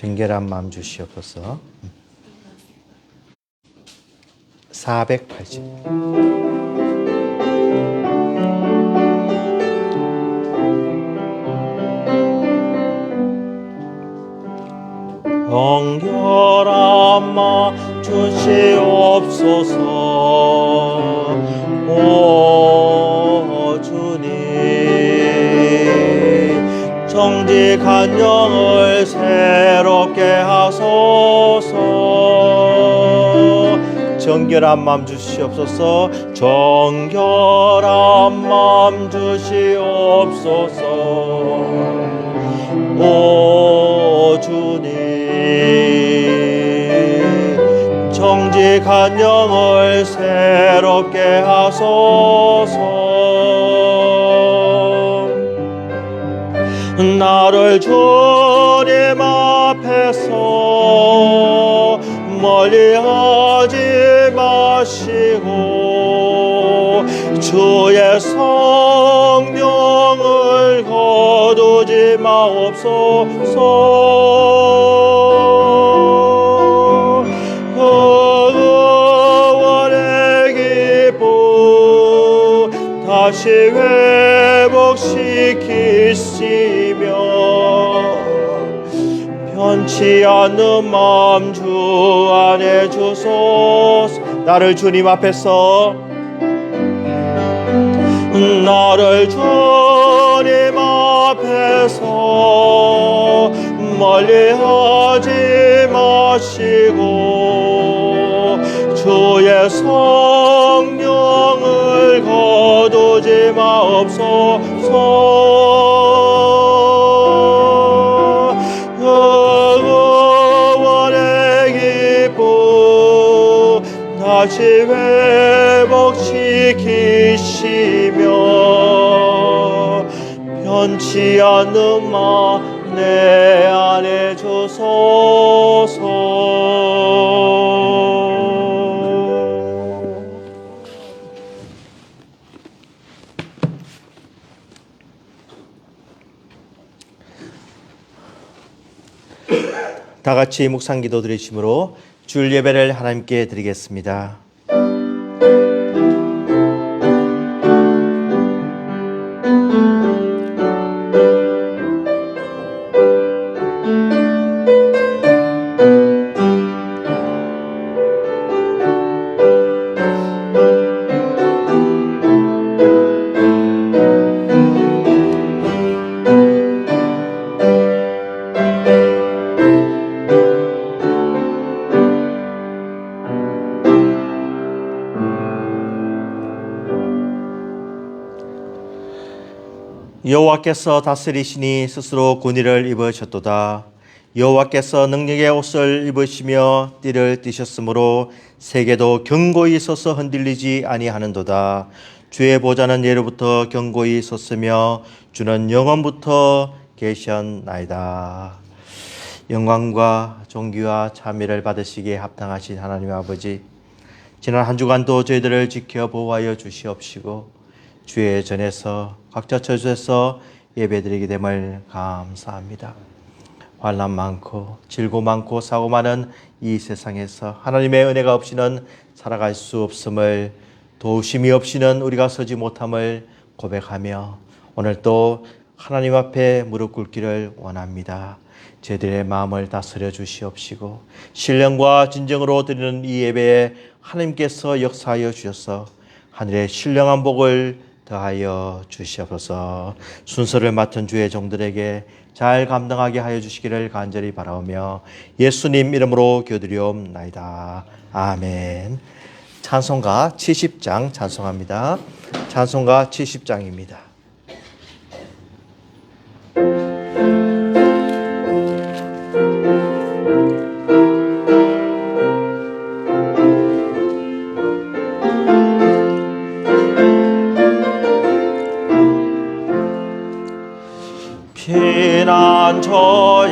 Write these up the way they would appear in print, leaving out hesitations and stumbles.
정결한 마음 주시옵소서. 480. 정결한 마음 주시옵소서. 오 주님, 정직한 영을 새롭게 하소서. 정결한 마음 주시옵소서. 정결한 마음 주시옵소서. 오 주님, 정직한 영을 새롭게 하소서. 나를 주님 앞에서 멀리하지 마시고 주의 성령을 거두지 마옵소서. 영원의 기쁨 다시 회복시키시며 변치 않는 마음 주 안에 주소서. 나를 주님 앞에서 멀리하지 마시고 주의 성령을 거두지 마옵소서. 영원의 기쁨 다시 회복시키시며 변치 않는 마음 내 안에 주소서. 다 같이 묵상 기도 드리심으로 주일 예배를 하나님께 드리겠습니다. 여호와께서 다스리시니 스스로 군의를 입으셨도다. 여호와께서 능력의 옷을 입으시며 띠를 띠셨으므로 세계도 견고히 서서 흔들리지 아니하는도다. 주의 보좌는 예로부터 견고히 섰으며 주는 영원부터 계셨나이다. 영광과 존귀와 찬미를 받으시기에 합당하신 하나님 아버지, 지난 한 주간도 저희들을 지켜 보호하여 주시옵시고 주의 전에서 각자 처소에서 예배드리게 됨을 감사합니다. 환난 많고 질고 많고 사고 많은 이 세상에서 하나님의 은혜가 없이는 살아갈 수 없음을, 도우심이 없이는 우리가 서지 못함을 고백하며 오늘 또 하나님 앞에 무릎 꿇기를 원합니다. 저희들의 마음을 다스려 주시옵시고 신령과 진정으로 드리는 이 예배에 하나님께서 역사하여 주셔서 하늘의 신령한 복을 더하여 주시옵소서. 순서를 맡은 주의 종들에게 잘 감당하게 하여 주시기를 간절히 바라오며 예수님 이름으로 기도드리옵나이다. 아멘. 찬송가 70장 찬송합니다. 찬송가 70장입니다. 피난처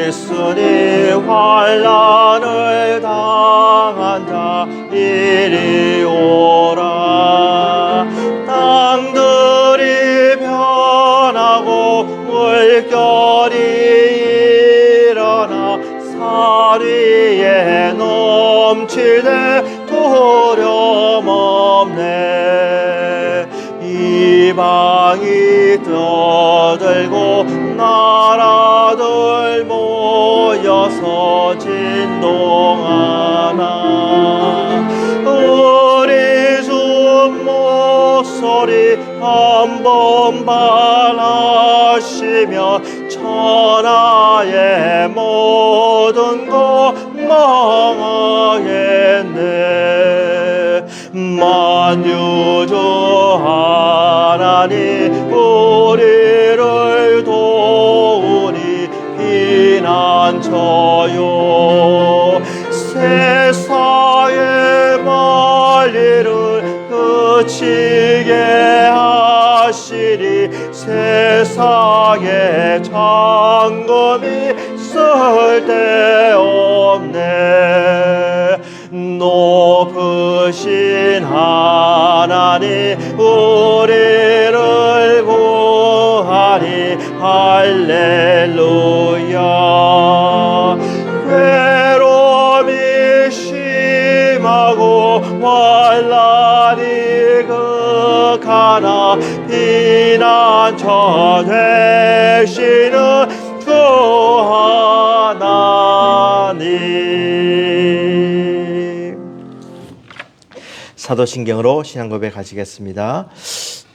있으니 환난을 당한 자 이리 오라. 땅들이 변하고 물결이 일어나 다리에 넘치네 도렴 없네. 이방이 떠들고 나라들 모여서 진동하나. 우리 주 목소리 한번 발하시며 천하의 모든 것 망하겠네. 만유주 하나님 우리를 도우니 피난처요. 세상의 만리를 그치게 하시니 세상에 장검이 쓸데없네. 높으신 하나님 우리를 구하니 할렐루야. 괴로움이 심하고 환난이 극하나 피난처 되시는 주 하나님. 사도신경으로 신앙 고백하시겠습니다.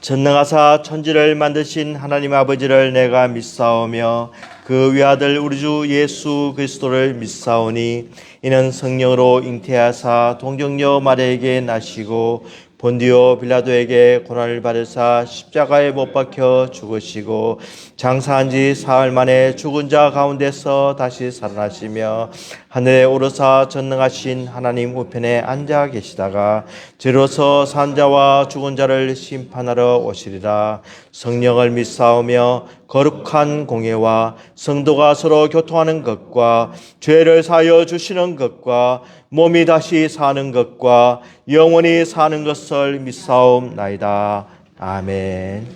전능하사 천지를 만드신 하나님 아버지를 내가 믿사오며 그 외아들 우리 주 예수 그리스도를 믿사오니 이는 성령으로 잉태하사 동정녀 마리아에게 나시고 본디오 빌라도에게 고난을 받으사 십자가에 못 박혀 죽으시고 장사한 지 사흘 만에 죽은 자 가운데서 다시 살아나시며 하늘에 오르사 전능하신 하나님 우편에 앉아 계시다가 저로서 산 자와 죽은 자를 심판하러 오시리라. 성령을 믿사오며 거룩한 공예와 성도가 서로 교통하는 것과 죄를 사하여 주시는 것과 몸이 다시 사는 것과 영원히 사는 것을 믿사옵나이다. 아멘.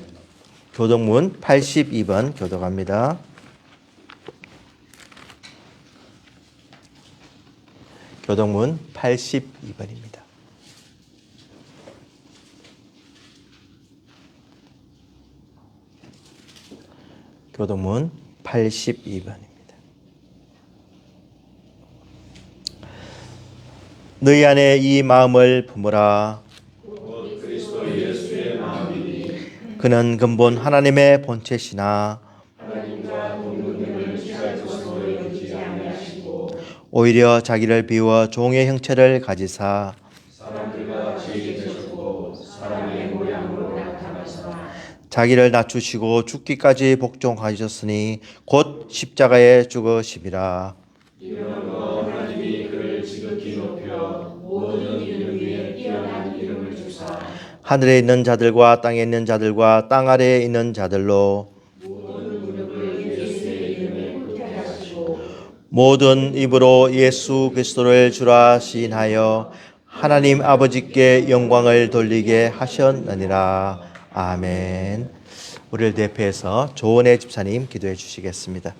교독문 82번 교독합니다. 교독문 82번입니다. 교독문 82번입니다. 너희 안에 이 마음을 품으라. 그리스도 예수의 마음이니 그는 근본 하나님의 본체시나 하나님과 동등됨을 취할 것으로 여기지 아니하시고 오히려 자기를 비워 종의 형체를 가지사 사람들과 제게 되셨고 사람의 모양으로 나타나사 자기를 낮추시고 죽기까지 복종하셨으니 곧 십자가에 죽으심이라. 이러므로 하나님이 그를 지극히 높여 모든 이름 위에 뛰어난 이름을 주사 하늘에 있는 자들과 땅에 있는 자들과 땅 아래에 있는 자들로 모든 무릎을 예수의 이름에 꿇게 하시고 모든 입으로 예수 그리스도를 주라 시인하여 하나님 아버지께 영광을 돌리게 하셨느니라. 아멘. 우리를 대표해서 조은혜 집사님 기도해 주시겠습니다.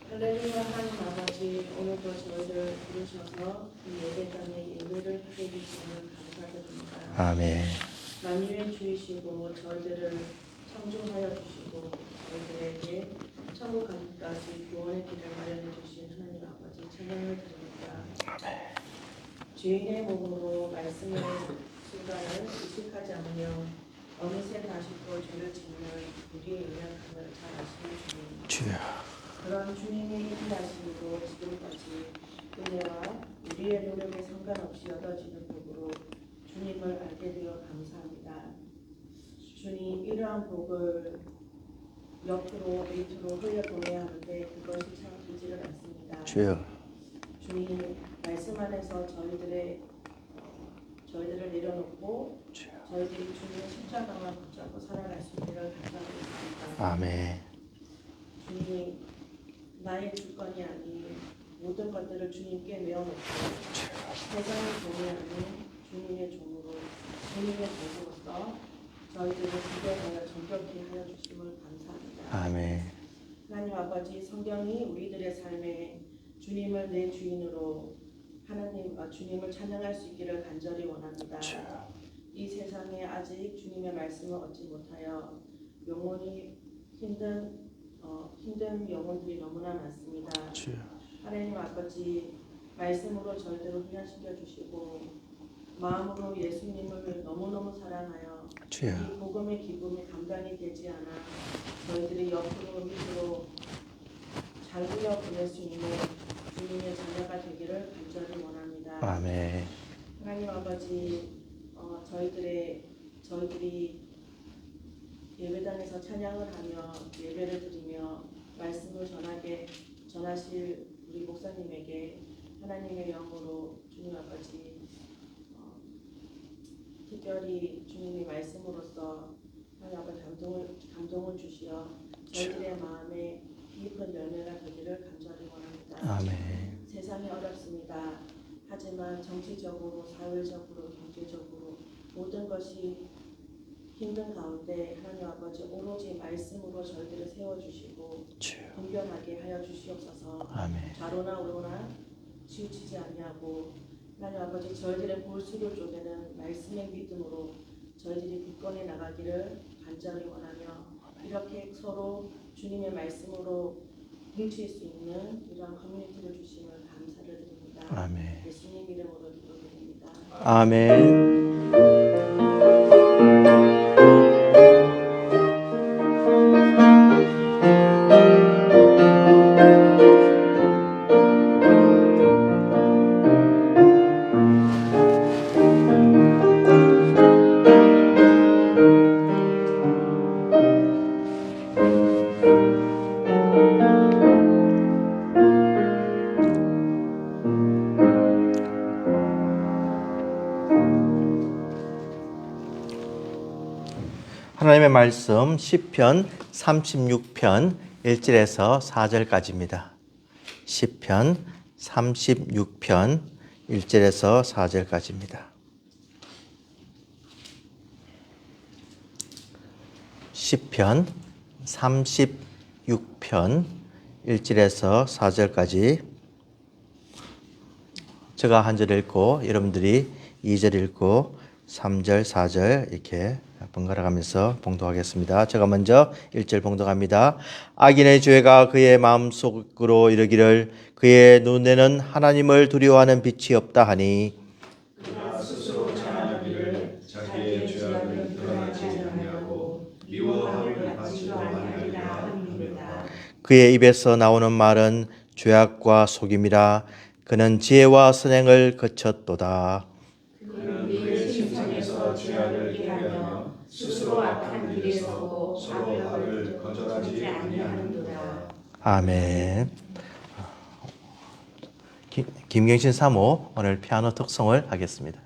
할렐루야. 하나님 아버지, 오늘도 저희를 부르셔서 이 예배전에 예배를 하게 해주시는 감사드립니다. 아멘. 만유의 주이시고 저희들을 창조하여 주시고 저희들에게 천국 가기까지 구원의 길을 마련해 주신 하나님 아버지 찬양을 드립니다. 죄인의 몸으로 말씀의 순간을 의식하지 않으며 어느새 다시 또 죄를 짓는 우리의 연약함을 잘 아시는 주님. 주여. 그런 주님의 인도하심으로 지금까지 은혜와 우리의 노력에 상관없이 얻어지는 복으로 주님을 알게 되어 감사합니다. 주님, 이러한 복을 옆으로 밑으로 흘려보내야 하는데 그것이 참 되지를 않습니다. 주여. 주님, 말씀 안에서 저희들을 내려놓고 저희들이 주님의 십자가만 붙잡고 살아갈 수 있기를 감사드립니다. 아멘. 주님, 나의 주권이 아닌 모든 것들을 주님께 내어놓고 세상의 종이 아닌 주님의 종으로 주님의 도구로서 저희들을 구별하여 정결케 하여 주심을 감사합니다. 아멘. 하나님 아버지, 성경이 우리들의 삶에 주님을 내 주인으로 주님을 찬양할 수 있기를 간절히 원합니다. 이 세상에 아직 주님의 말씀을 얻지 못하여 영혼이 힘든 영혼들이 너무나 많습니다. 하나님 아버지, 말씀으로 저희들을 훈련시켜 주시고 마음으로 예수님을 너무너무 사랑하여 이 복음의 기쁨이 감당이 되지 않아 저희들이 옆으로 밑으로 잘 굴려 보낼 수 있는 주님의 자녀가 되기를 간절히 원합니다. 아멘. 하나님 아버지, 저희들이 예배당에서 찬양을 하며 예배를 드리며 말씀을 전하실 우리 목사님에게 하나님의 영으로 주님 아버지 특별히 주님의 말씀으로써 하나님 아버지 감동을 주시어 저희들의 마음에 깊은 열매가 되기를 간절히 원합니다. 아멘. 세상이 어렵습니다. 하지만 정치적으로, 사회적으로, 경제적으로 모든 것이 힘든 가운데 하나님 아버지 오로지 말씀으로 저희들을 세워주시고 분별하게 하여 주시옵소서. 아멘. 좌로나 우로나 치우치지 아니하고 하나님 아버지 저희들의 볼수로 쪽에는 말씀의 믿음으로 저희들이 굳건해 나가기를 간절히 원하며 이렇게 서로 주님의 말씀으로 뭉칠 수 있는 이러한 커뮤니티를 주심을 감사를 드립니다. 아멘. 예수님 이름으로 기도드립니다. 아멘. 하나님의 말씀 시편 36편 1절에서 4절까지입니다. 시편 36편 1절에서 4절까지입니다. 시편 36편 1절에서 4절까지 제가 한 절 읽고 여러분들이 2절 읽고 3절, 4절 이렇게 번갈아 가면서 봉독하겠습니다. 제가 먼저 1절 봉독합니다. 악인의 죄가 그의 마음속으로 이르기를 그의 눈에는 하나님을 두려워하는 빛이 없다 하니 그가 스스로 찬양하기를 자기의 죄악을 드러내지 아니하고 미워함을 받지도 아니하리라 함이라. 그의 입에서 나오는 말은 죄악과 속임이라 그는 지혜와 선행을 거쳤도다. 그는 그의 심성에서 죄악을 계하며 스스로 악한 길에 서고 서로 악을 거절하지 아니하는도다. 아멘. 김경신 사모 오늘 피아노 특송을 하겠습니다.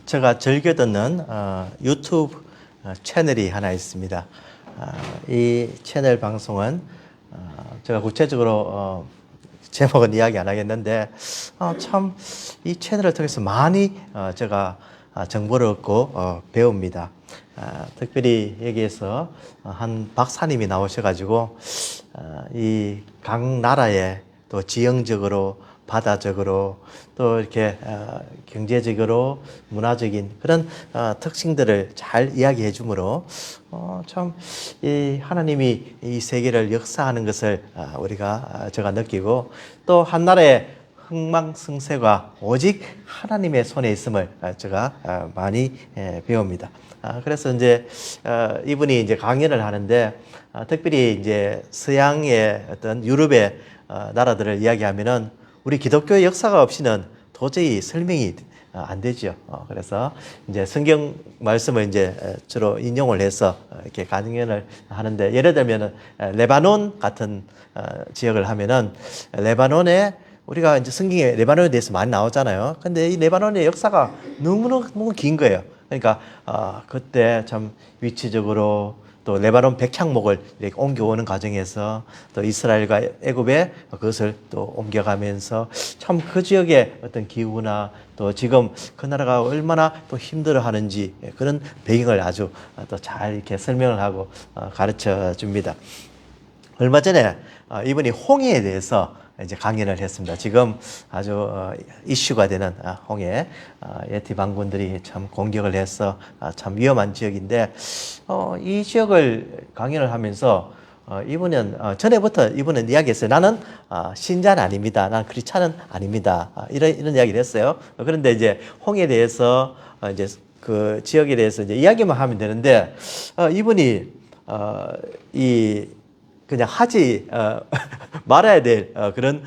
제가 즐겨 듣는 유튜브 채널이 하나 있습니다. 이 채널 방송은 제가 구체적으로 제목은 이야기 안 하겠는데 참 이 채널을 통해서 많이 제가 정보를 얻고 배웁니다. 특별히 여기에서 한 박사님이 나오셔가지고 이 각 나라의 또 지형적으로 바다적으로 또 이렇게 경제적으로 문화적인 그런 특징들을 잘 이야기해 주므로 참 이 하나님이 이 세계를 역사하는 것을 제가 느끼고 또 한 나라의 흥망성쇠가 오직 하나님의 손에 있음을 제가 많이 배웁니다. 그래서 이제 이분이 이제 강연을 하는데 특별히 이제 서양의 어떤 유럽의 나라들을 이야기하면은 우리 기독교의 역사가 없이는 도저히 설명이 안 되죠. 그래서 이제 성경 말씀을 이제 주로 인용을 해서 이렇게 강연을 하는데 예를 들면은 레바논 같은 지역을 하면은 레바논에 우리가 이제 성경에 레바논에 대해서 많이 나오잖아요. 근데 이 레바논의 역사가 너무 긴 거예요. 그러니까 그때 참 위치적으로 또 레바논 백향목을 이렇게 옮겨오는 과정에서 또 이스라엘과 애굽에 그것을 또 옮겨가면서 참 그 지역의 어떤 기후나 또 지금 그 나라가 얼마나 또 힘들어하는지 그런 배경을 아주 또 잘 이렇게 설명을 하고 가르쳐 줍니다. 얼마 전에 이분이 홍해에 대해서 이제 강연을 했습니다. 지금 아주 이슈가 되는 홍해 예티 반군들이 참 공격을 해서 참 위험한 지역인데 이 지역을 강연을 하면서 이분은 전에부터 이분은 이야기했어요. 나는 신자는 아닙니다. 나는 크리스찬은 아닙니다. 이런 이야기를 했어요. 그런데 이제 홍해에 대해서 이제 그 지역에 대해서 이제 이야기만 하면 되는데 이분이 그냥 하지 말아야 될 그런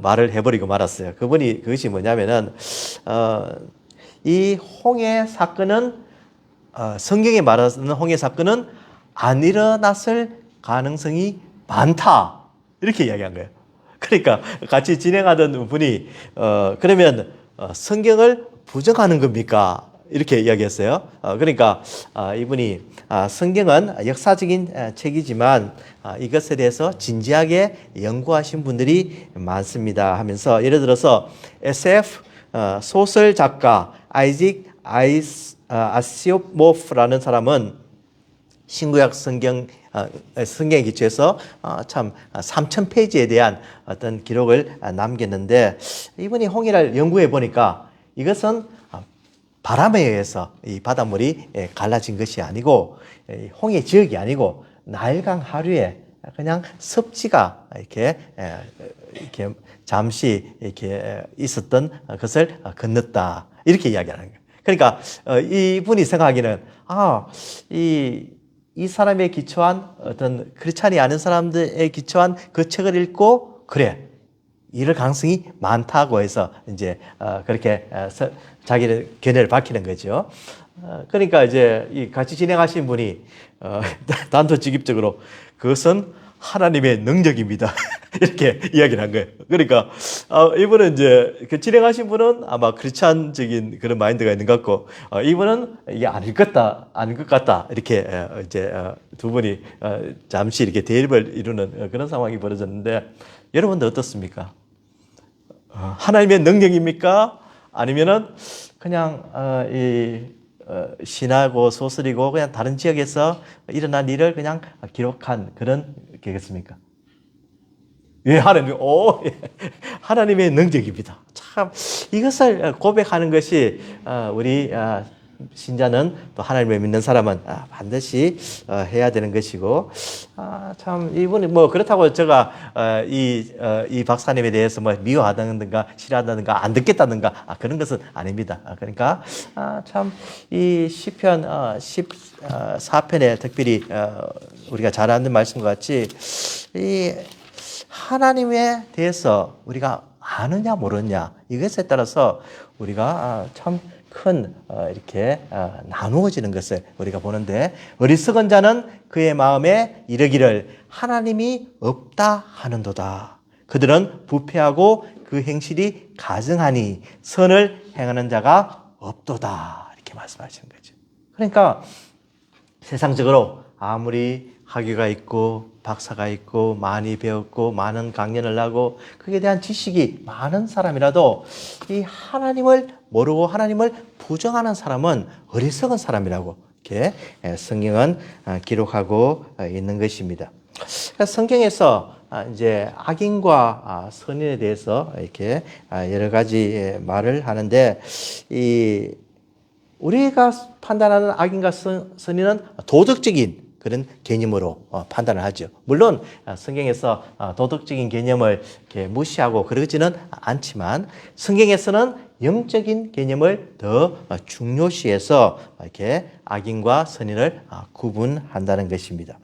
말을 해버리고 말았어요. 그것이 뭐냐면은 이 홍해 사건은 성경에 말하는 홍해 사건은 안 일어났을 가능성이 많다 이렇게 이야기한 거예요. 그러니까 같이 진행하던 분이 그러면 성경을 부정하는 겁니까? 이렇게 이야기했어요. 그러니까 이분이 성경은 역사적인 책이지만 이것에 대해서 진지하게 연구하신 분들이 많습니다 하면서 예를 들어서 SF 소설 작가 아이직 아시오모프라는 사람은 신구약 성경에 기초해서 참 3,000페이지에 대한 어떤 기록을 남겼는데 이분이 홍해를 연구해 보니까 이것은 바람에 의해서 이 바닷물이 갈라진 것이 아니고 홍해 지역이 아니고 나일강 하류에 그냥 습지가 이렇게 잠시 이렇게 있었던 것을 건넜다 이렇게 이야기하는 거예요. 그러니까 이분이 생각하기는 이 사람의 기초한 어떤 크리스찬이 아닌 사람들의 기초한 그 책을 읽고 그래 이럴 가능성이 많다고 해서 이제 그렇게 자기의 견해를 밝히는 거죠. 그러니까 이제 이 같이 진행하신 분이 단도직입적으로 그것은 하나님의 능력입니다. 이렇게 이야기를 한 거예요. 그러니까 이분은 이제 그 진행하신 분은 아마 크리스찬적인 그런 마인드가 있는 것 같고 이분은 이게 아닐 것 같다. 이렇게 이제 두 분이 잠시 이렇게 대립을 이루는 그런 상황이 벌어졌는데 여러분들 어떻습니까? 하나님의 능력입니까? 아니면은 그냥 신하고 소설이고 그냥 다른 지역에서 일어난 일을 그냥 기록한 그런 게겠습니까? 예, 하나님의 능력입니다. 참 이것을 고백하는 것이 우리 신자는 또 하나님을 믿는 사람은 반드시 해야 되는 것이고 참 이분이 뭐 그렇다고 제가 이 박사님에 대해서 뭐 미워하다든가 싫어한다든가 안 듣겠다든가 그런 것은 아닙니다. 그러니까 참 이 시편 14편에 특별히 우리가 잘 아는 말씀과 같이 이 하나님에 대해서 우리가 아느냐 모르느냐 이것에 따라서 우리가 참 큰 이렇게 나누어지는 것을 우리가 보는데 어리석은 자는 그의 마음에 이르기를 하나님이 없다 하는도다. 그들은 부패하고 그 행실이 가증하니 선을 행하는 자가 없도다. 이렇게 말씀하시는 거죠. 그러니까 세상적으로 아무리 학위가 있고 박사가 있고 많이 배웠고 많은 강연을 하고 그에 대한 지식이 많은 사람이라도 이 하나님을 모르고 하나님을 부정하는 사람은 어리석은 사람이라고 이렇게 성경은 기록하고 있는 것입니다. 성경에서 이제 악인과 선인에 대해서 이렇게 여러 가지 말을 하는데 이 우리가 판단하는 악인과 선인은 도덕적인 그런 개념으로 판단을 하죠. 물론 성경에서 도덕적인 개념을 이렇게 무시하고 그러지는 않지만 성경에서는 영적인 개념을 더 중요시해서 이렇게 악인과 선인을 구분한다는 것입니다.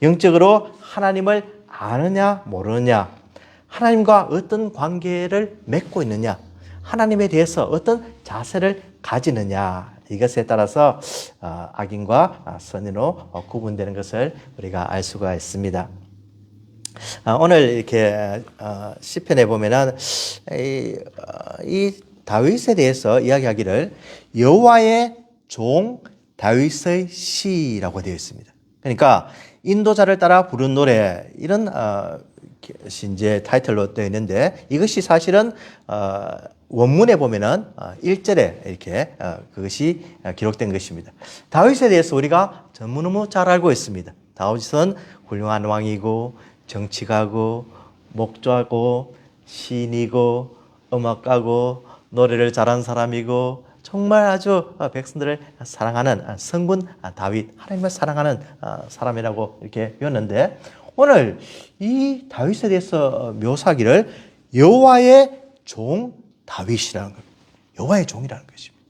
영적으로 하나님을 아느냐 모르느냐, 하나님과 어떤 관계를 맺고 있느냐, 하나님에 대해서 어떤 자세를 가지느냐, 이것에 따라서 악인과 선인으로 구분되는 것을 우리가 알 수가 있습니다. 오늘 이렇게 시편에 보면은 이 다윗에 대해서 이야기하기를 여호와의 종 다윗의 시라고 되어 있습니다. 그러니까 인도자를 따라 부른 노래, 이런 이제 타이틀로 되어 있는데 이것이 사실은 원문에 보면은 1절에 이렇게 그것이 기록된 것입니다. 다윗에 대해서 우리가 너무너무 잘 알고 있습니다. 다윗은 훌륭한 왕이고 정치가고 목자고 시인이고 음악가고 노래를 잘하는 사람이고 정말 아주 백성들을 사랑하는 성분 다윗, 하나님을 사랑하는 사람이라고 이렇게 배웠는데 오늘 이 다윗에 대해서 묘사하기를 여호와의 종 다윗이라는 겁니다. 여호와의 종이라는 것입니다.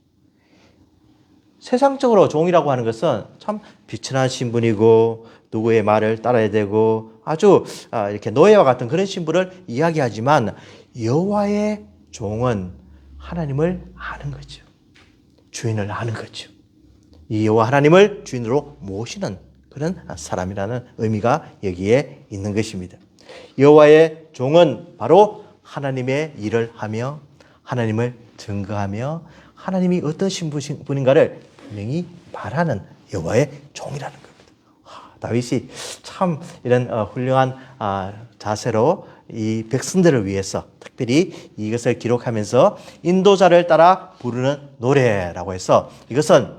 세상적으로 종이라고 하는 것은 참 비천한 신분이고 누구의 말을 따라야 되고 아주 이렇게 노예와 같은 그런 신분을 이야기하지만 여호와의 종은 하나님을 아는 거죠. 주인을 아는 거죠. 이 여호와 하나님을 주인으로 모시는 그런 사람이라는 의미가 여기에 있는 것입니다. 여호와의 종은 바로 하나님의 일을 하며 하나님을 증거하며 하나님이 어떤 신분인가를 분명히 말하는 여호와의 종이라는 겁니다. 다윗이 참 이런 훌륭한 자세로 이 백성들을 위해서 특별히 이것을 기록하면서 인도자를 따라 부르는 노래라고 해서 이것은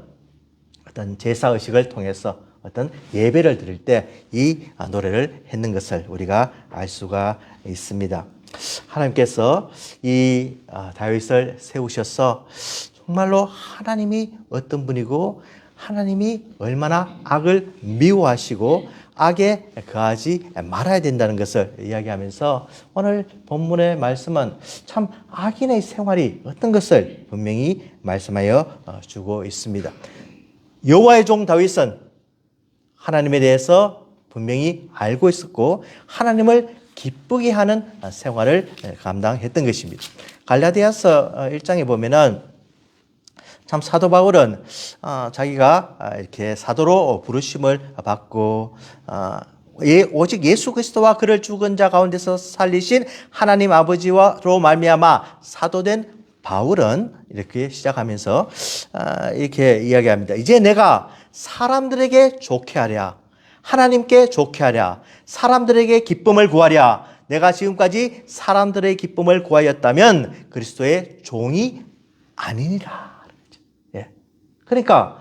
어떤 제사의식을 통해서 어떤 예배를 드릴 때 이 노래를 했는 것을 우리가 알 수가 있습니다. 하나님께서 이 다윗을 세우셔서 정말로 하나님이 어떤 분이고 하나님이 얼마나 악을 미워하시고 악에 거하지 말아야 된다는 것을 이야기하면서 오늘 본문의 말씀은 참 악인의 생활이 어떤 것을 분명히 말씀하여 주고 있습니다. 여호와의 종 다윗은 하나님에 대해서 분명히 알고 있었고 하나님을 기쁘게 하는 생활을 감당했던 것입니다. 갈라디아서 1장에 보면은 참 사도 바울은 자기가 이렇게 사도로 부르심을 받고 오직 예수 그리스도와 그를 죽은 자 가운데서 살리신 하나님 아버지와로 말미암아 사도된 바울은 이렇게 시작하면서 이렇게 이야기합니다. 이제 내가 사람들에게 좋게 하랴, 하나님께 좋게 하랴, 사람들에게 기쁨을 구하랴. 내가 지금까지 사람들의 기쁨을 구하였다면 그리스도의 종이 아니니라. 예. 그러니까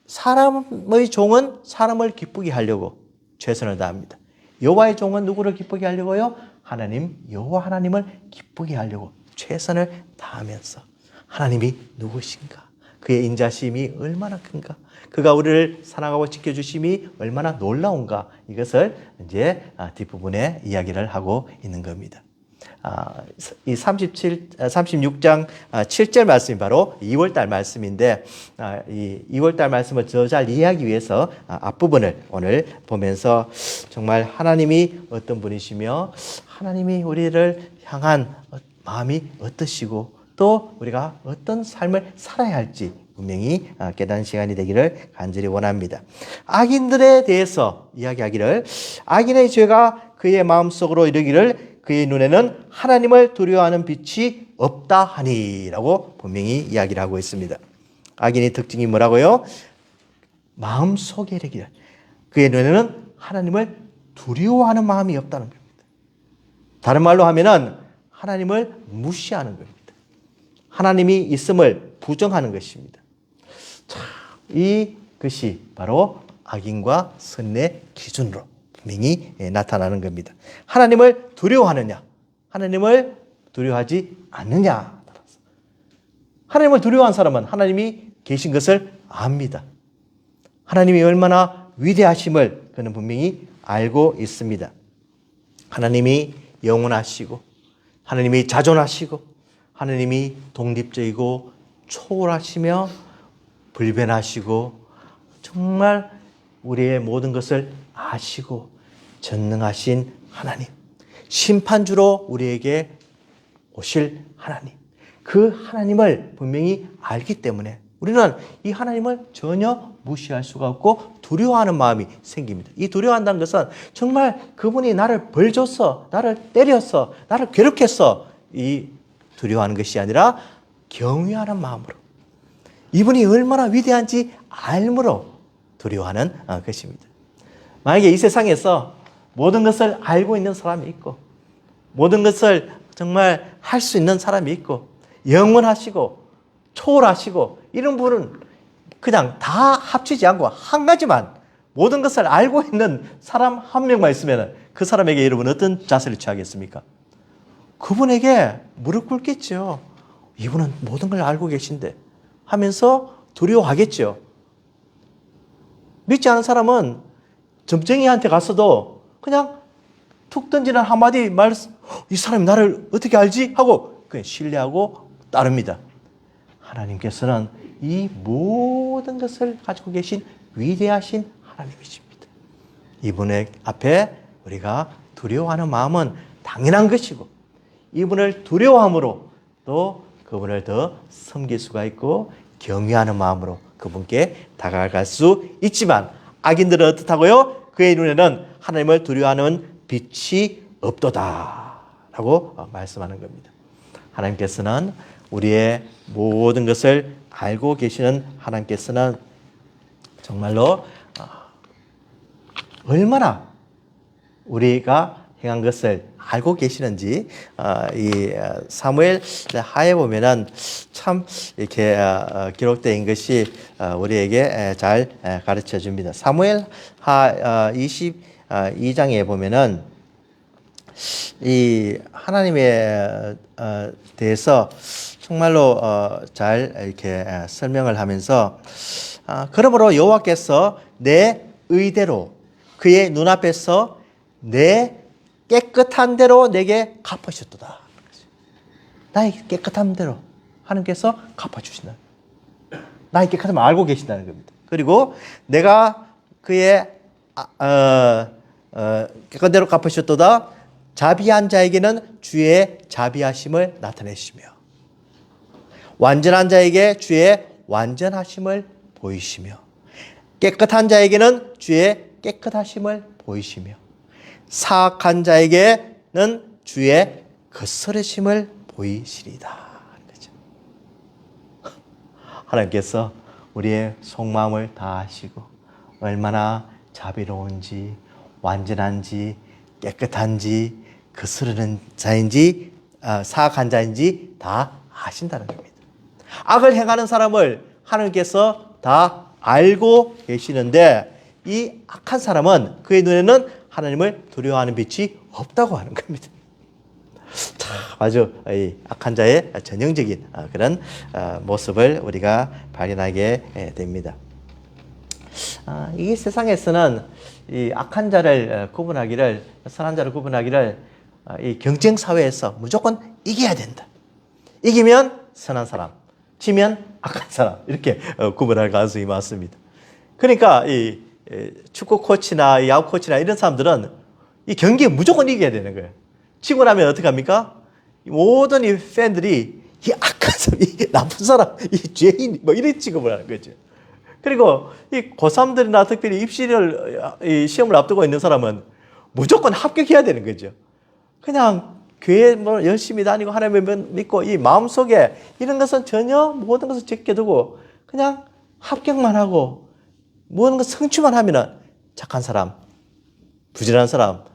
사람의 종은 사람을 기쁘게 하려고 최선을 다합니다. 여호와의 종은 누구를 기쁘게 하려고요? 하나님, 여호와 하나님을 기쁘게 하려고 최선을 다하면서 하나님이 누구신가? 그의 인자심이 얼마나 큰가? 그가 우리를 사랑하고 지켜주심이 얼마나 놀라운가? 이것을 이제 뒷부분에 이야기를 하고 있는 겁니다. 이 36장 7절 말씀이 바로 2월달 말씀인데 이 2월달 말씀을 더 잘 이해하기 위해서 앞부분을 오늘 보면서 정말 하나님이 어떤 분이시며 하나님이 우리를 향한 마음이 어떠시고 또 우리가 어떤 삶을 살아야 할지 분명히 깨닫는 시간이 되기를 간절히 원합니다. 악인들에 대해서 이야기하기를 악인의 죄가 그의 마음속으로 이르기를 그의 눈에는 하나님을 두려워하는 빛이 없다 하니라고 분명히 이야기를 하고 있습니다. 악인의 특징이 뭐라고요? 마음속에 이르기를 그의 눈에는 하나님을 두려워하는 마음이 없다는 겁니다. 다른 말로 하면은 하나님을 무시하는 겁니다. 하나님이 있음을 부정하는 것입니다. 자, 이것이 바로 악인과 선의 기준으로 분명히 나타나는 겁니다. 하나님을 두려워하느냐, 하나님을 두려워하지 않느냐. 하나님을 두려워하는 사람은 하나님이 계신 것을 압니다. 하나님이 얼마나 위대하심을 그는 분명히 알고 있습니다. 하나님이 영원하시고 하나님이 자존하시고 하나님이 독립적이고 초월하시며 불변하시고 정말 우리의 모든 것을 아시고 전능하신 하나님, 심판주로 우리에게 오실 하나님, 그 하나님을 분명히 알기 때문에 우리는 이 하나님을 전혀 무시할 수가 없고 두려워하는 마음이 생깁니다. 이 두려워한다는 것은 정말 그분이 나를 벌줬어, 나를 때렸어, 나를 괴롭혔어, 이 두려워하는 것이 아니라 경외하는 마음으로 이분이 얼마나 위대한지 알므로 두려워하는 것입니다. 만약에 이 세상에서 모든 것을 알고 있는 사람이 있고 모든 것을 정말 할 수 있는 사람이 있고 영원하시고 초월하시고 이런 분은 그냥 다 합치지 않고 한 가지만 모든 것을 알고 있는 사람 한 명만 있으면 그 사람에게 여러분 어떤 자세를 취하겠습니까? 그분에게 무릎 꿇겠죠. 이분은 모든 걸 알고 계신데 하면서 두려워하겠죠. 믿지 않은 사람은 점쟁이한테 갔어도 그냥 툭 던지는 한마디 말, 이 사람이 나를 어떻게 알지? 하고 그냥 신뢰하고 따릅니다. 하나님께서는 이 모든 것을 가지고 계신 위대하신 하나님이십니다. 이분의 앞에 우리가 두려워하는 마음은 당연한 것이고 이분을 두려워함으로 또 그분을 더 섬길 수가 있고 경외하는 마음으로 그분께 다가갈 수 있지만 악인들은 어떻다고요? 그의 눈에는 하나님을 두려워하는 빛이 없도다 라고 말씀하는 겁니다. 하나님께서는 우리의 모든 것을 알고 계시는 하나님께서는 정말로 얼마나 우리가 행한 것을 알고 계시는지 이 사무엘 하에 보면은 참 이렇게 기록된 것이 우리에게 잘 가르쳐 줍니다. 사무엘 하 22장에 보면은 이 하나님에 대해서 정말로 잘 이렇게 설명을 하면서 그러므로 여호와께서 내 의대로 그의 눈앞에서 내 깨끗한 대로 내게 갚으셨도다. 나의 깨끗한 대로 하나님께서 갚아주신다. 나의 깨끗함을 알고 계신다는 겁니다. 그리고 내가 그의 깨끗한 대로 갚으셨도다. 자비한 자에게는 주의 자비하심을 나타내시며 완전한 자에게 주의 완전하심을 보이시며 깨끗한 자에게는 주의 깨끗하심을 보이시며 사악한 자에게는 주의 거스르심을 보이시리다. 하나님께서 우리의 속마음을 다 아시고 얼마나 자비로운지 완전한지 깨끗한지 거스르는 자인지 사악한 자인지 다 아신다는 겁니다. 악을 행하는 사람을 하나님께서 다 알고 계시는데 이 악한 사람은 그의 눈에는 하나님을 두려워하는 빛이 없다고 하는 겁니다. 아주 악한 자의 전형적인 그런 모습을 우리가 발견하게 됩니다. 이 세상에서는 이 악한 자를 구분하기를 선한 자를 구분하기를 이 경쟁 사회에서 무조건 이겨야 된다. 이기면 선한 사람, 지면 악한 사람 이렇게 구분할 가능성이 많습니다. 그러니까 이 축구 코치나 야구 코치나 이런 사람들은 이 경기에 무조건 이겨야 되는 거예요. 치고 나면 어떻게 합니까? 모든 이 팬들이 이 악한 사람, 이 나쁜 사람, 이 죄인 뭐 이런 취급을 하는 거죠. 그리고 이 고3들이나 특별히 입시를 시험을 앞두고 있는 사람은 무조건 합격해야 되는 거죠. 그냥 교회 뭐 열심히 다니고 하나님을 믿고 이 마음속에 이런 것은 전혀 모든 것을 제껴두고 그냥 합격만 하고 무언가 성취만 하면은 착한 사람, 부지런한 사람,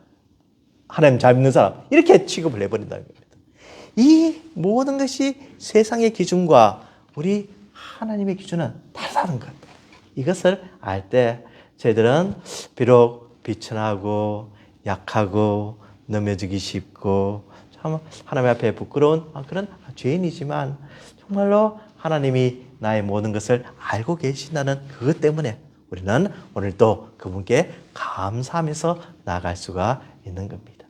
하나님 잘 믿는 사람 이렇게 취급을 해버린다는 겁니다. 이 모든 것이 세상의 기준과 우리 하나님의 기준은 다르다는 것. 이것을 알 때 저희들은 비록 비천하고 약하고 넘어지기 쉽고 참 하나님 앞에 부끄러운 그런 죄인이지만 정말로 하나님이 나의 모든 것을 알고 계신다는 그것 때문에 우리는 오늘 또 그분께 감사하면서 나아갈 수가 있는 겁니다.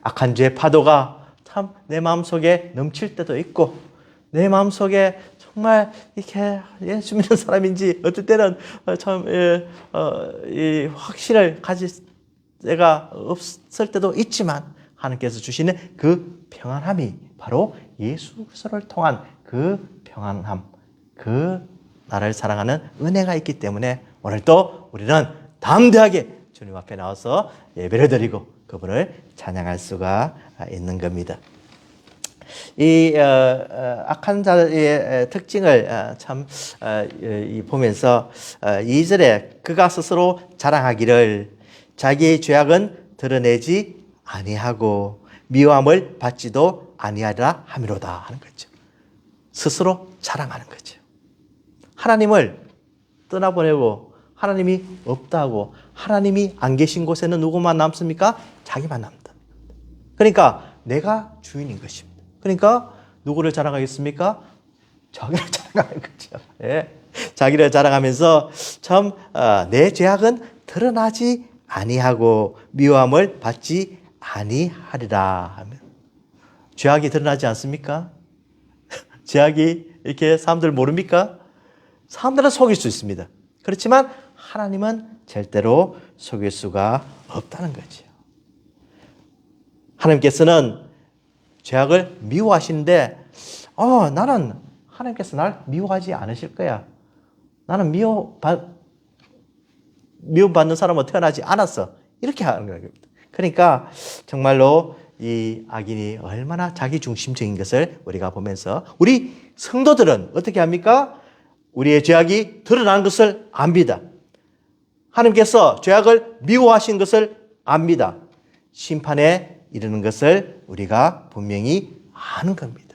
악한 죄 파도가 참 내 마음속에 넘칠 때도 있고 내 마음속에 정말 이렇게 예수 믿는 사람인지 어떨 때는 참 이 확신을 가질 때가 없을 때도 있지만 하나님께서 주시는 그 평안함이 바로 예수 그리스도를 통한 그 평안함, 그 나를 사랑하는 은혜가 있기 때문에 오늘 또 우리는 담대하게 주님 앞에 나와서 예배를 드리고 그분을 찬양할 수가 있는 겁니다. 이 악한 자의 특징을 참 보면서 2절에 그가 스스로 자랑하기를 자기의 죄악은 드러내지 아니하고 미워함을 받지도 아니하리라 함이로다 하는 거죠. 스스로 자랑하는 거죠. 하나님을 떠나보내고 하나님이 없다고 하나님이 안 계신 곳에는 누구만 남습니까? 자기만 남다. 그러니까 내가 주인인 것입니다. 그러니까 누구를 자랑하겠습니까? 자기를 자랑하는 거죠. 예. 자기를 자랑하면서 참 내 죄악은 드러나지 아니하고 미워함을 받지 아니하리라 하면 죄악이 드러나지 않습니까? 죄악이 이렇게 사람들 모릅니까? 사람들은 속일 수 있습니다. 그렇지만 하나님은 절대로 속일 수가 없다는 거죠. 하나님께서는 죄악을 미워하시는데 나는 하나님께서 날 미워하지 않으실 거야. 나는 미움받는 사람으로 태어나지 않았어. 이렇게 하는 겁니다. 그러니까 정말로 이 악인이 얼마나 자기중심적인 것을 우리가 보면서 우리 성도들은 어떻게 합니까? 우리의 죄악이 드러나는 것을 압니다. 하나님께서 죄악을 미워하신 것을 압니다. 심판에 이르는 것을 우리가 분명히 아는 겁니다.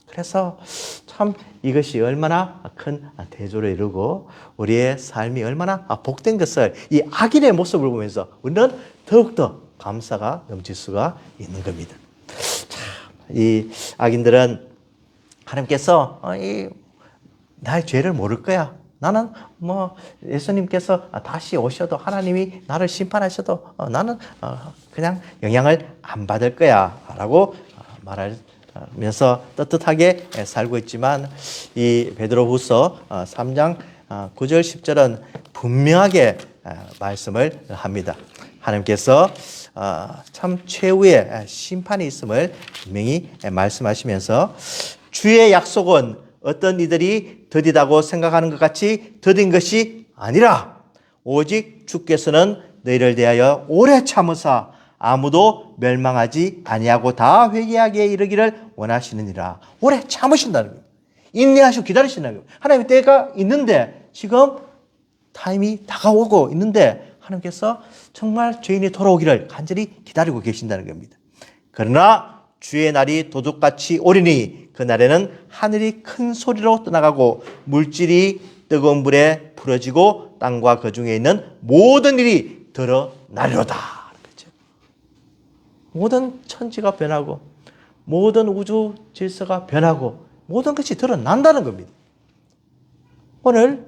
그래서 참 이것이 얼마나 큰 대조를 이루고 우리의 삶이 얼마나 복된 것을 이 악인의 모습을 보면서 우리는 더욱더 감사가 넘칠 수가 있는 겁니다. 참, 이 악인들은 하나님께서 나의 죄를 모를 거야. 나는 예수님께서 다시 오셔도 하나님이 나를 심판하셔도 나는 그냥 영향을 안 받을 거야 라고 말하면서 떳떳하게 살고 있지만 이 베드로후서 3장 9절 10절은 분명하게 말씀을 합니다. 하나님께서 참 최후의 심판이 있음을 분명히 말씀하시면서 주의 약속은 어떤 이들이 더디다고 생각하는 것 같이 더딘 것이 아니라 오직 주께서는 너희를 대하여 오래 참으사 아무도 멸망하지 아니하고 다 회개하게 이르기를 원하시느니라. 오래 참으신다는 거예요. 인내하시고 기다리신다는 거예요. 하나님의 때가 있는데 지금 타임이 다가오고 있는데 하나님께서 정말 죄인이 돌아오기를 간절히 기다리고 계신다는 겁니다. 그러나 주의 날이 도둑같이 오리니 그날에는 하늘이 큰 소리로 떠나가고 물질이 뜨거운 불에 풀어지고 땅과 그 중에 있는 모든 일이 드러나리로다. 그렇죠? 모든 천지가 변하고 모든 우주 질서가 변하고 모든 것이 드러난다는 겁니다. 오늘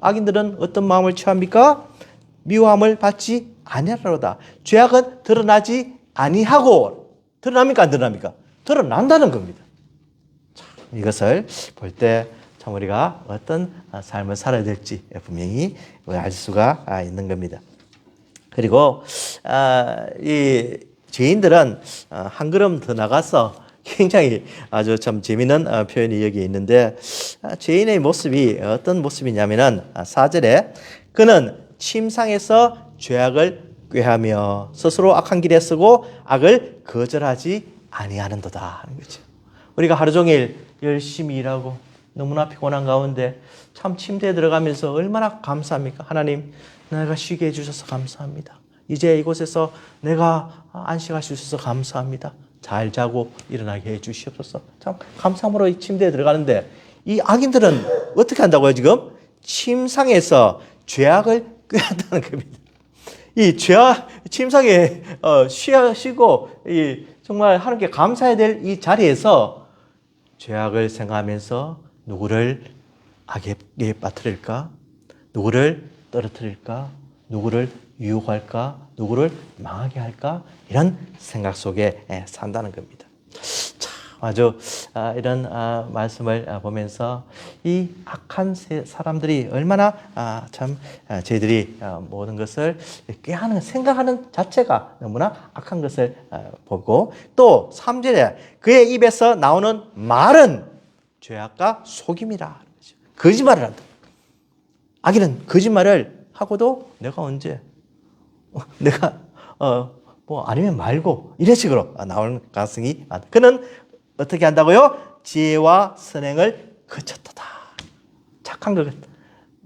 악인들은 어떤 마음을 취합니까? 미워함을 받지 아니하리로다. 죄악은 드러나지 아니하고 드러납니까? 안 드러납니까? 드러난다는 겁니다. 참, 이것을 볼 때 참 우리가 어떤 삶을 살아야 될지 분명히 알 수가 있는 겁니다. 그리고 이 죄인들은 한 걸음 더 나가서 굉장히 아주 참 재미있는 표현이 여기 있는데 죄인의 모습이 어떤 모습이냐면은 4절에 그는 침상에서 죄악을 꾀하며 스스로 악한 길에 쓰고 악을 거절하지 아니하는도다 하는 거죠. 우리가 하루 종일 열심히 일하고 너무나 피곤한 가운데 참 침대에 들어가면서 얼마나 감사합니까? 하나님, 내가 쉬게 해주셔서 감사합니다. 이제 이곳에서 내가 안식할 수 있어서 감사합니다. 잘 자고 일어나게 해 주시옵소서. 참 감사함으로 이 침대에 들어가는데 이 악인들은 어떻게 한다고요 지금? 침상에서 죄악을 꾀한다는 겁니다. 이 침상에 쉬고 정말 하나님께 감사해야 될 이 자리에서 죄악을 생각하면서 누구를 악에 빠뜨릴까? 누구를 떨어뜨릴까? 누구를 유혹할까? 누구를 망하게 할까? 이런 생각 속에 산다는 겁니다. 참 아주 이런 말씀을 보면서 이 악한 사람들이 얼마나 참 저희들이 모든 것을 꾀하는 생각하는 자체가 너무나 악한 것을 보고 또 3절에 그의 입에서 나오는 말은 죄악과 속임이라. 거짓말을 한다. 악인은 거짓말을 하고도 내가 언제 내가 뭐 아니면 말고 이런 식으로 나오는 가능성이 많다. 그는 어떻게 한다고요? 지혜와 선행을 거쳤도다. 착한 것 같다.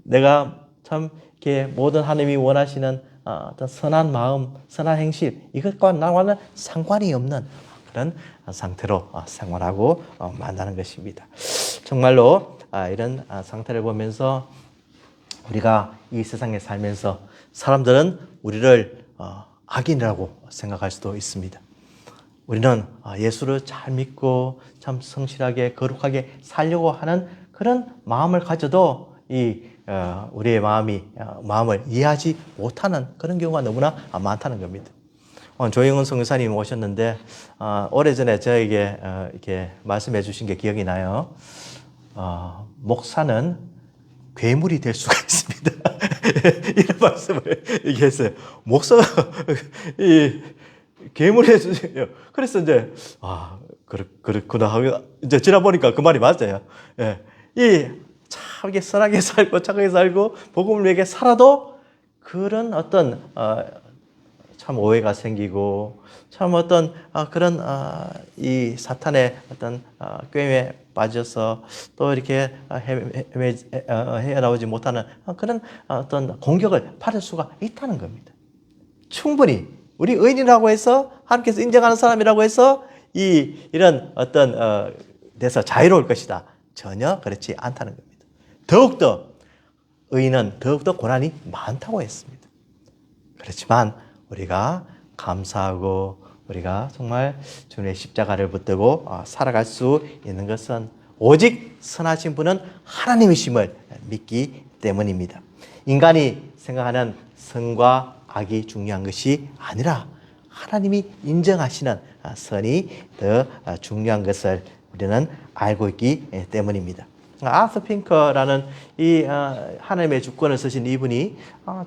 내가 참 이렇게 모든 하나님이 원하시는 어떤 선한 마음, 선한 행실 이것과 나와는 상관이 없는 그런 상태로 생활하고 만나는 것입니다. 정말로 이런 상태를 보면서 우리가 이 세상에 살면서 사람들은 우리를 악인이라고 생각할 수도 있습니다. 우리는 예수를 잘 믿고 참 성실하게 거룩하게 살려고 하는 그런 마음을 가져도 우리의 마음을 이해하지 못하는 그런 경우가 너무나 많다는 겁니다. 조영은 선교사님이 오셨는데 오래전에 저에게 이렇게 말씀해 주신 게 기억이 나요. 목사는 괴물이 될 수가 있습니다. 이런 말씀을 얘기했어요. 목사가 괴물이 될 수 있어요. 그래서 이제 그렇구나 하고 이제 지나보니까 그 말이 맞아요. 참 이게 선하게 살고 착하게 살고 복음을 위해 살아도 그런 어떤 참 오해가 생기고 참 어떤 그런 이 사탄의 어떤 꾀에 빠져서 또 이렇게 헤어나오지 못하는 그런 어떤 공격을 받을 수가 있다는 겁니다. 충분히 우리 의인이라고 해서 하나님께서 인정하는 사람이라고 해서 이런 어떤 데서 자유로울 것이다. 전혀 그렇지 않다는 겁니다. 더욱더 의인은 더욱더 고난이 많다고 했습니다. 그렇지만 우리가 감사하고 우리가 정말 주님의 십자가를 붙들고 살아갈 수 있는 것은 오직 선하신 분은 하나님이심을 믿기 때문입니다. 인간이 생각하는 선과 악이 중요한 것이 아니라 하나님이 인정하시는 선이 더 중요한 것을 우리는 알고 있기 때문입니다. 아서 핑커라는 이 하나님의 주권을 쓰신 이분이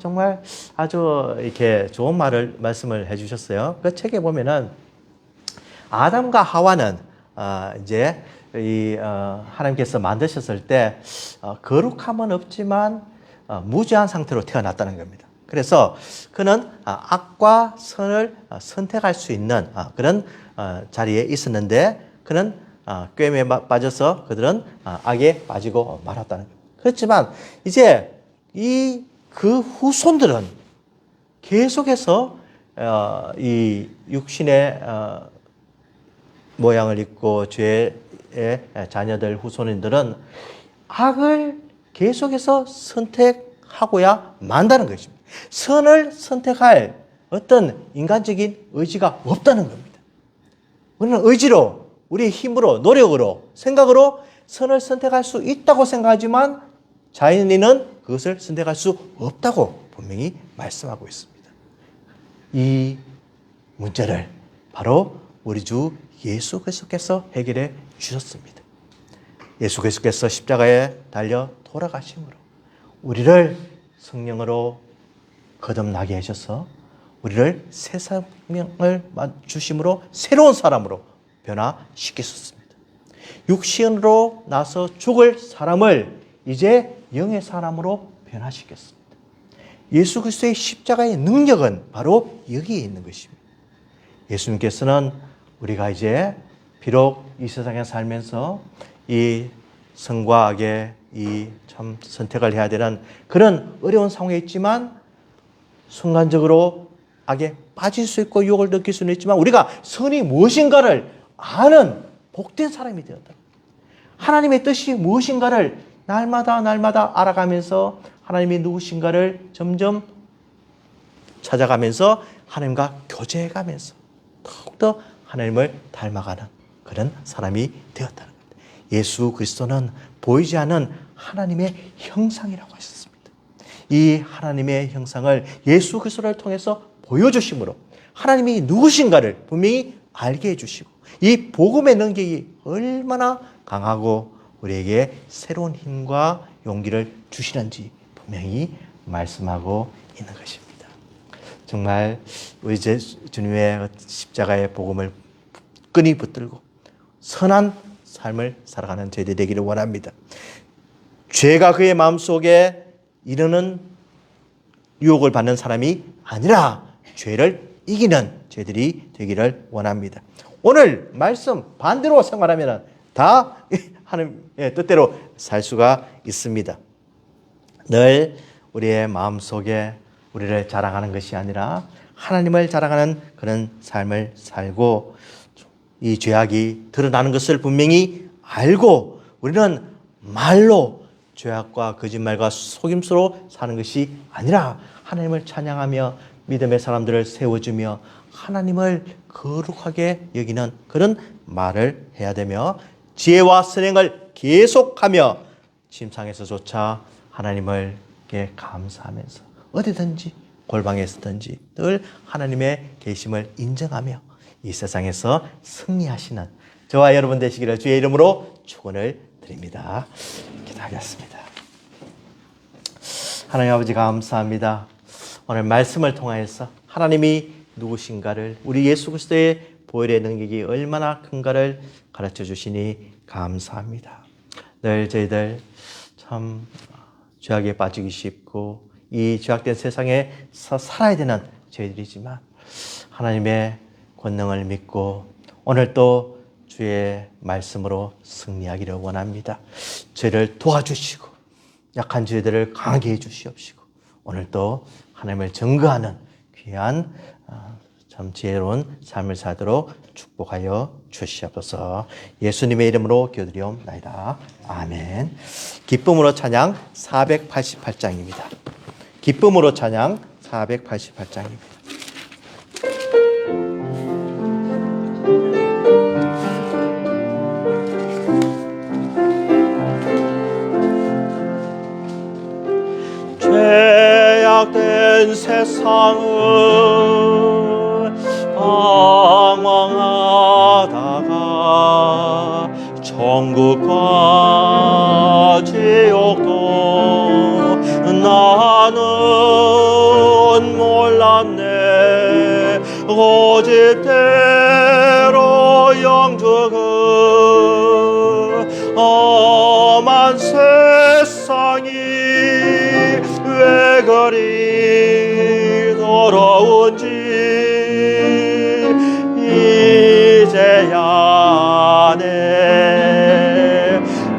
정말 아주 이렇게 좋은 말씀을 해주셨어요. 그 책에 보면은 아담과 하와는 이제 하나님께서 만드셨을 때 거룩함은 없지만 무죄한 상태로 태어났다는 겁니다. 그래서 그는 악과 선을 선택할 수 있는 그런 자리에 있었는데 그는 꾀에 빠져서 그들은 악에 빠지고 말았다는 겁니다. 그렇지만 이제 그 후손들은 계속해서 이 육신의 모양을 입고 죄의 자녀들 후손들은 악을 계속해서 선택하고야 만다는 것입니다. 선을 선택할 어떤 인간적인 의지가 없다는 겁니다. 우리는 의지로 우리의 힘으로 노력으로 생각으로 선을 선택할 수 있다고 생각하지만 자연인은 그것을 선택할 수 없다고 분명히 말씀하고 있습니다. 이 문제를 바로 우리 주 예수 그리스도께서 해결해 주셨습니다. 예수 그리스도께서 십자가에 달려 돌아가심으로 우리를 성령으로 거듭나게 하셔서 우리를 새 생명을 주심으로 새로운 사람으로 변화시키셨습니다. 육신으로 나서 죽을 사람을 이제 영의 사람으로 변화시켰습니다. 예수 그리스도의 십자가의 능력은 바로 여기에 있는 것입니다. 예수님께서는 우리가 이제 비록 이 세상에 살면서 이 선과 악의 이 참 선택을 해야 되는 그런 어려운 상황에 있지만 순간적으로 악에 빠질 수 있고 유혹을 느낄 수는 있지만 우리가 선이 무엇인가를 아는 복된 사람이 되었다. 하나님의 뜻이 무엇인가를 날마다 알아가면서 하나님이 누구신가를 점점 찾아가면서 하나님과 교제해가면서 더욱더 하나님을 닮아가는 그런 사람이 되었다는 겁니다. 예수 그리스도는 보이지 않는 하나님의 형상이라고 하셨습니다. 이 하나님의 형상을 예수 그리스도를 통해서 보여주심으로 하나님이 누구신가를 분명히 알게 해주시고 이 복음의 능력이 얼마나 강하고 우리에게 새로운 힘과 용기를 주시는지 분명히 말씀하고 있는 것입니다. 정말 우리 주님의 십자가의 복음을 끈히 붙들고 선한 삶을 살아가는 저희들이 되기를 원합니다. 죄가 그의 마음속에 이르는 유혹을 받는 사람이 아니라 죄를 이기는 저희들이 되기를 원합니다. 오늘 말씀 반대로 생활하면 다 하나님의 뜻대로 살 수가 있습니다. 늘 우리의 마음속에 우리를 자랑하는 것이 아니라 하나님을 자랑하는 그런 삶을 살고 이 죄악이 드러나는 것을 분명히 알고 우리는 말로 죄악과 거짓말과 속임수로 사는 것이 아니라 하나님을 찬양하며 믿음의 사람들을 세워주며 하나님을 거룩하게 여기는 그런 말을 해야 되며 지혜와 선행을 계속하며 침상에서조차 하나님을 감사하면서 어디든지 골방에서든지 늘 하나님의 계심을 인정하며 이 세상에서 승리하시는 저와 여러분 되시기를 주의 이름으로 축원을 드립니다. 기도하겠습니다. 하나님 아버지 감사합니다. 오늘 말씀을 통하여서 하나님이 누구신가를 우리 예수 그리스도의 보혈의 능력이 얼마나 큰가를 가르쳐 주시니 감사합니다. 늘 저희들 참 죄악에 빠지기 쉽고 이 죄악된 세상에서 살아야 되는 저희들이지만 하나님의 권능을 믿고 오늘 또 주의 말씀으로 승리하기를 원합니다. 저희를 도와주시고 약한 저희들을 강하게 해주시옵시고 오늘 또 하나님을 증거하는 귀한 참 지혜로운 삶을 살도록 축복하여 주시옵소서. 예수님의 이름으로 기도드리옵나이다. 아멘. 기쁨으로 찬양 488장입니다. 기쁨으로 찬양 488장입니다. 죄악된 세상을 방황하다가 천국과 지옥도 나는 몰랐네. 고집대로 영적은 험한 세상이 왜 그리 더러운지 이제야 내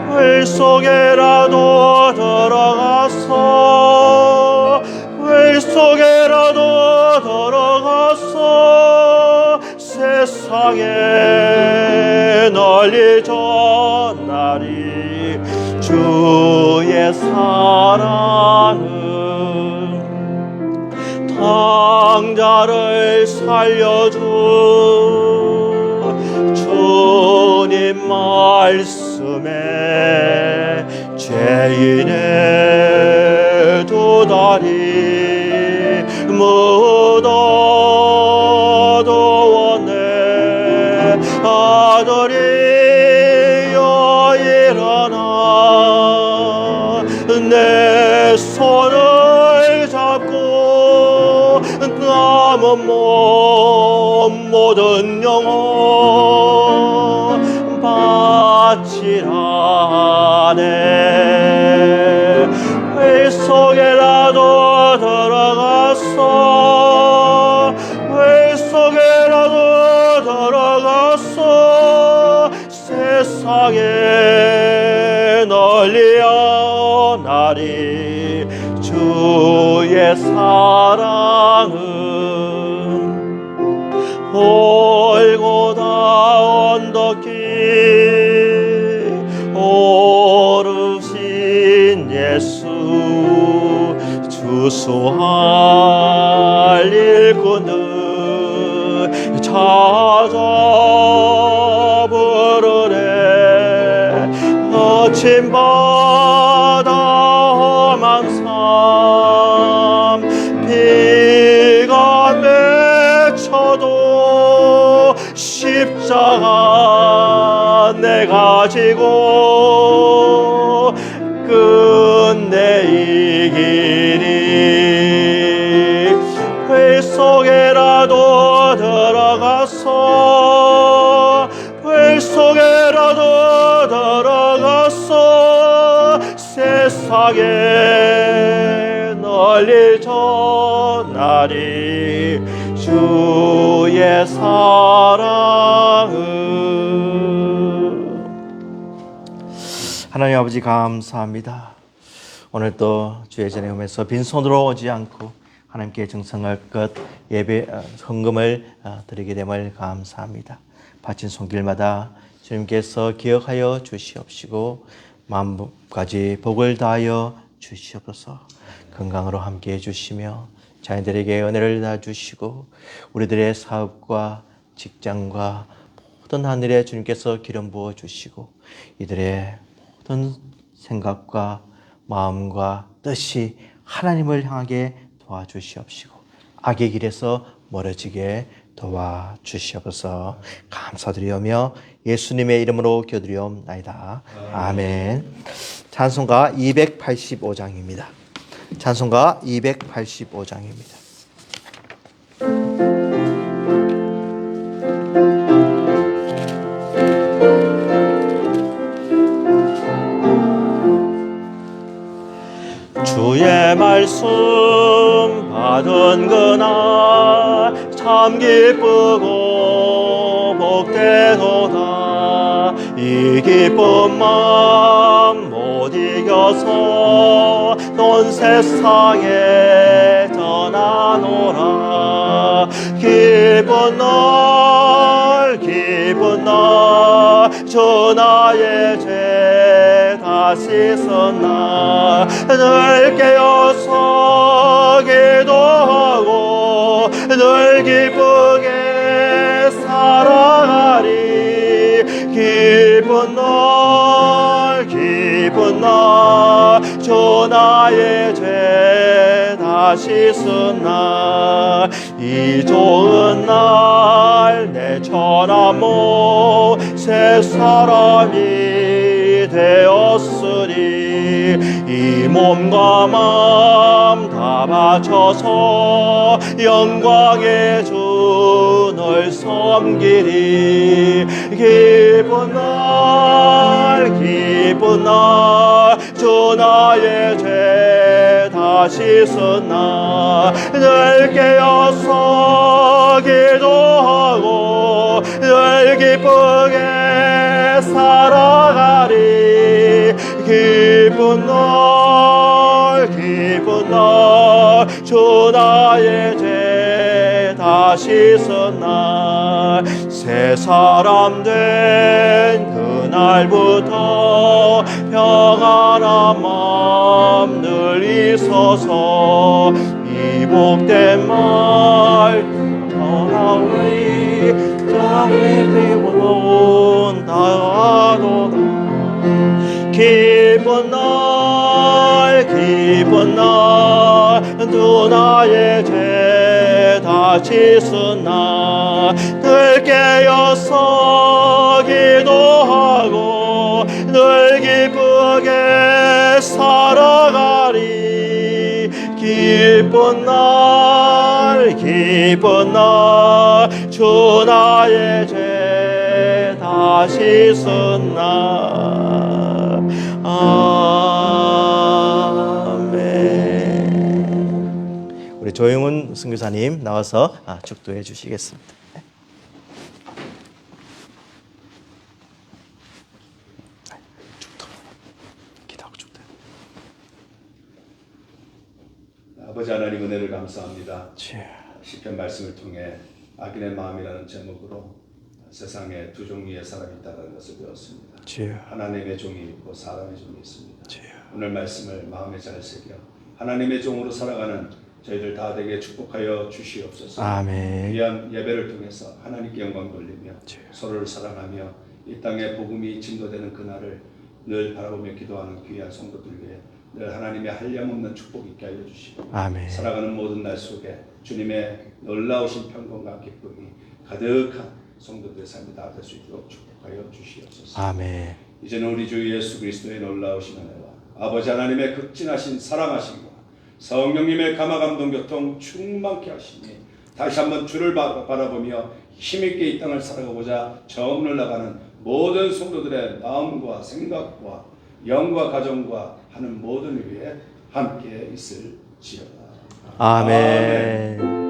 물 속에라도 들어가서 물 속에라도 들어가서 세상에 널리 전하리 주의 사랑은 당자를 살려줘 주님 말씀에 죄인의 두 다리 묻어두었네. 아들이여 일어나 내 손을 잡고 남은 몸 모든 영혼 바치라네. 물 속에라도 들어갔어 물 속에라도 들어갔어 세상에 널리어나리. 주의 사랑은 골고다 언덕길 오르신 예수. 주소할 일꾼들 찾아 부르네. 거친 바다 험한 삶 비가 맺혀도 십자가 내가 지고 끝내 이 길이 불 속에라도 들어가서 불 속에라도 들어가서 세상에 널리 전하리. 주의 사랑은. 하나님 아버지 감사합니다. 오늘 또 주의 전에 오면서 빈손으로 오지 않고 하나님께 정성할 것 예배 헌금을 드리게 됨을 감사합니다. 바친 손길마다 주님께서 기억하여 주시옵시고 마음까지 복을 다하여 주시옵소서. 건강으로 함께해 주시며 자녀들에게 은혜를 다 주시고 우리들의 사업과 직장과 모든 하늘에 주님께서 기름 부어 주시고 이들의 모든 생각과 마음과 뜻이 하나님을 향하게 도와주시옵시고 악의 길에서 멀어지게 도와주시옵소서. 감사드리오며 예수님의 이름으로 기도드리옵나이다. 아멘. 찬송가 285장입니다. 찬송가 285장입니다. 주의 말씀 받은 그날 참 기쁘고 복되도다. 이 기쁜 마음 못 이겨서 온 세상에 전하노라. 기쁜 날 주 나의 죄 다시 섰나. 늘 깨어서 기도하고 늘 기쁘게 살아가리. 기쁜 날 주 나의 죄 다시 섰나. 이 좋은 날 내처럼 새 사람이 되었으리. 이 몸과 마음 다 바쳐서 영광의 주를 섬기리. 기쁜 날 주 나의 죄 다시 섰나. 늘 깨어서 기도하고 늘 기쁘게 살아가리. 기쁜 날 주 나의 죄 다시 섰나. 새 사람 된 그날부터 평안한 마음 늘 있어서 이 복된 말 전하오니 장이 피곤 다하도다. 기쁜 날 두 나의 죄 다시 섰나. 늘 깨어서 기도하고 늘 기쁘게 살아가리. 기쁜 날 주 나의 죄 다시 섰나. 아멘. 우리 조영훈 선교사님 나와서 축도해 주시겠습니다. 축도, 기도. 아버지 하나님 은혜를 감사합니다. 주여. 시편 말씀을 통해 악인의 마음이라는 제목으로 세상에 두 종류의 사람이 있다는 것을 배웠습니다. 주여. 하나님의 종이 있고 사람의 종이 있습니다. 주여. 오늘 말씀을 마음에 잘 새겨 하나님의 종으로 살아가는 저희들 다 되게 축복하여 주시옵소서. 아멘. 귀한 예배를 통해서 하나님께 영광 돌리며 주여. 서로를 사랑하며 이 땅에 복음이 증거되는 그날을 늘 바라보며 기도하는 귀한 성도들 위해 늘 하나님의 한량없는 축복 있게 하여 주시고 아멘. 살아가는 모든 날 속에 주님의 놀라우신 평강과 기쁨이 가득한 성도들의 삶이 다 될 수 있도록 축복하여 주시옵소서. 아멘. 이제는 우리 주 예수 그리스도의 놀라우신 은혜와 아버지 하나님의 극진하신 사랑하심과 성령님의 감화 감동 교통 충만케 하시니 다시 한번 주를 바라보며 힘있게 이 땅을 살아가고자 정을 나가는 모든 성도들의 마음과 생각과 영과 가정과 하는 모든 위에 함께 있을지어다. 아멘.